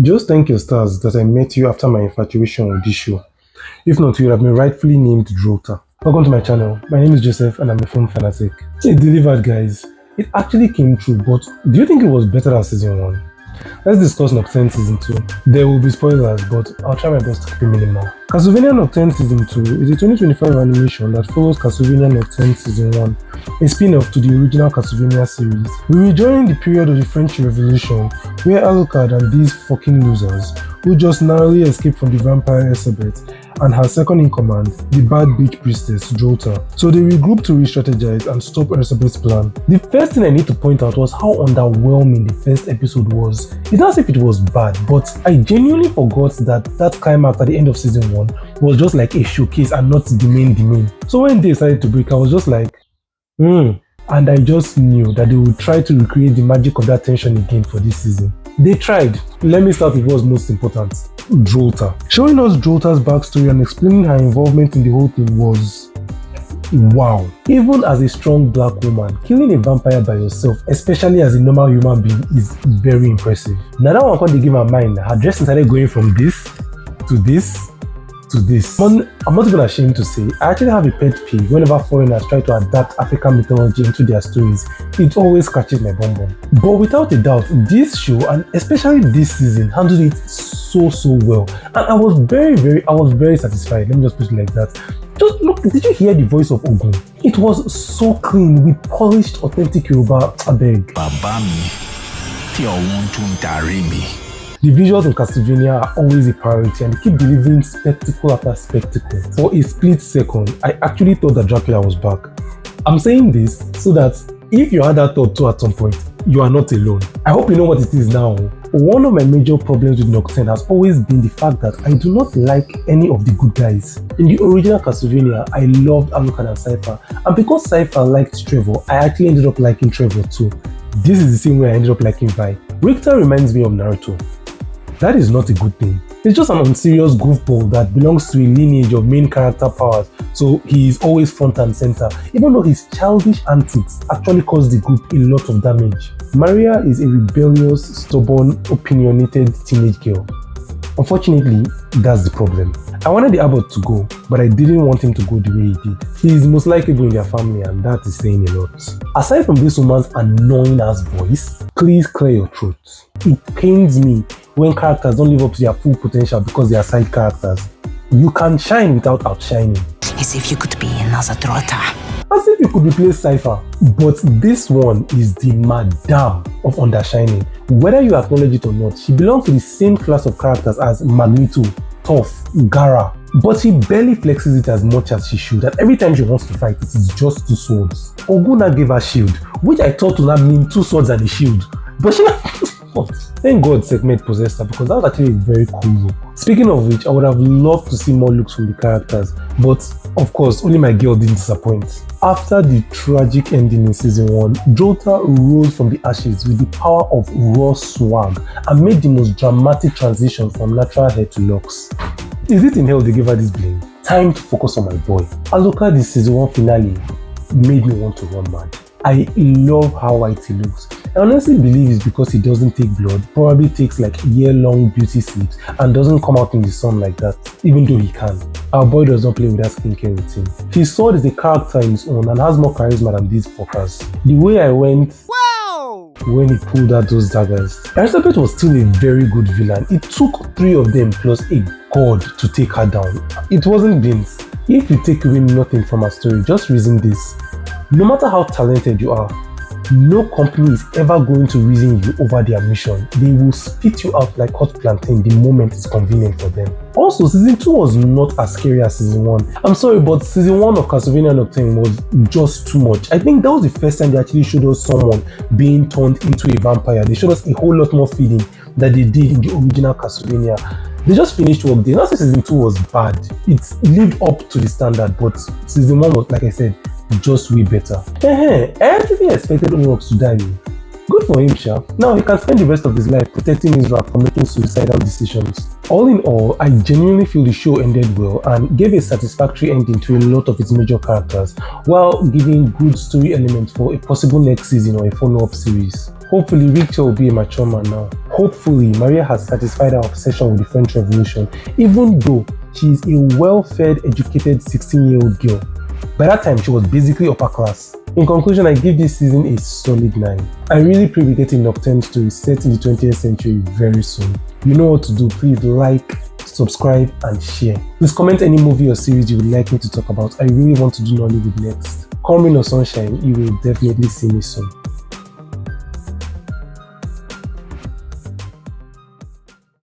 Just thank your stars that I met you after my infatuation with this show. If not, you would have been rightfully named Drolta. Welcome to my channel. My name is Joseph and I'm a film fanatic. It delivered, guys. It actually came true, but do you think it was better than season 1? Let's discuss Nocturne season 2. There will be spoilers, but I'll try my best to keep it minimal. Castlevania Nocturne season 2 is a 2025 animation that follows Castlevania Nocturne season 1, a spin-off to the original Castlevania series. We were during the period of the French Revolution, where Alucard and these fucking losers, who just narrowly escaped from the vampire Elizabeth, and her second in command, the bad bitch priestess Drolta. So they regrouped to re-strategize and stop Elizabeth's plan. The first thing I need to point out was how underwhelming the first episode was. It's not as if it was bad, but I genuinely forgot that climax at the end of season 1 was just like a showcase and not the main. So when they decided to break, I was just like, and I just knew that they would try to recreate the magic of that tension again for this season. They tried. Let me start with what's most important. Drolta. Showing us Drolta's backstory and explaining her involvement in the whole thing was wow. Even as a strong black woman, killing a vampire by yourself, especially as a normal human being, is very impressive. Now that one called the game her mind, her dressing started going from this to this to this. I'm not even ashamed to say, I actually have a pet peeve whenever foreigners try to adapt African mythology into their stories. It always catches my bum bum. But without a doubt, this show, and especially this season, handled it so well. And I was very satisfied. Let me just put it like that. Just look, did you hear the voice of Ogun? It was so clean with polished, authentic Yoruba. Abeg. Babami, tí ọ̀hún tún darí mi. The visuals in Castlevania are always a priority and they keep delivering spectacle after spectacle. For a split second, I actually thought that Dracula was back. I'm saying this so that if you had that thought too at some point, you are not alone. I hope you know what it is now. One of my major problems with Nocturne has always been the fact that I do not like any of the good guys. In the original Castlevania, I loved Alucard and Cypher, and because Cypher liked Trevor, I actually ended up liking Trevor too. This is the same way I ended up liking Vi. Richter reminds me of Naruto. That is not a good thing. He's just an unserious goofball that belongs to a lineage of main character powers, so he is always front and center, even though his childish antics actually cause the group a lot of damage. Maria is a rebellious, stubborn, opinionated teenage girl. Unfortunately, that's the problem. I wanted the Abbot to go, but I didn't want him to go the way he did. He is most likable in their family and that is saying a lot. Aside from this woman's annoying ass voice, please clear your throat. It pains me when characters don't live up to their full potential because they are side characters. You can shine without outshining. As if you could be another Drolta. As if you could replace Cypher. But this one is the madam of undershining. Whether you acknowledge it or not, she belongs to the same class of characters as Magneto, Toph, Gara. But she barely flexes it as much as she should, and every time she wants to fight, it is just 2 swords. Oguna gave her shield, which I thought would not mean 2 swords and a shield. But she thank God Segment possessed her because that was actually a very cool look. Speaking of which, I would have loved to see more looks from the characters, but of course, only my girl didn't disappoint. After the tragic ending in season 1, Drolta rose from the ashes with the power of raw swag and made the most dramatic transition from natural hair to locks. Is it in hell they gave her this bling? Time to focus on my boy. Alucard the season 1 finale made me want to run mad. I love how white he looks. I honestly believe it's because he doesn't take blood, probably takes like year-long beauty sleeps and doesn't come out in the sun like that, even though he can. Our boy does not play with that skincare routine. His sword is a character in his own and has more charisma than these fuckers. The way I went when he pulled out those daggers. Elizabeth was still a very good villain. It took 3 of them plus a god to take her down. It wasn't beans. If you take away nothing from her story, just reason this. No matter how talented you are, no company is ever going to reason you over their mission. They will spit you out like hot plantain the moment it's convenient for them. Also, season 2 was not as scary as season 1. I'm sorry, but season 1 of Castlevania Nocturne was just too much. I think that was the first time they actually showed us someone being turned into a vampire. They showed us a whole lot more feeling than they did in the original Castlevania. They just finished work. They not say season 2 was bad. It lived up to the standard, but season 1 was, like I said, just way better. I actually expected Orox to die. Good for him, sha. Now he can spend the rest of his life protecting Israel from making suicidal decisions. All in all, I genuinely feel the show ended well and gave a satisfactory ending to a lot of its major characters, while giving good story elements for a possible next season or a follow-up series. Hopefully Victor will be a mature man now. Hopefully, Maria has satisfied her obsession with the French Revolution, even though she is a well-fed, educated 16-year-old girl. By that time, she was basically upper class. In conclusion, I give this season a solid 9. I really pray we get a Nocturne story set in the 20th century very soon. You know what to do. Please like, subscribe and share. Please comment any movie or series you would like me to talk about. I really want to do Nollywood next. Call me No Sunshine, you will definitely see me soon.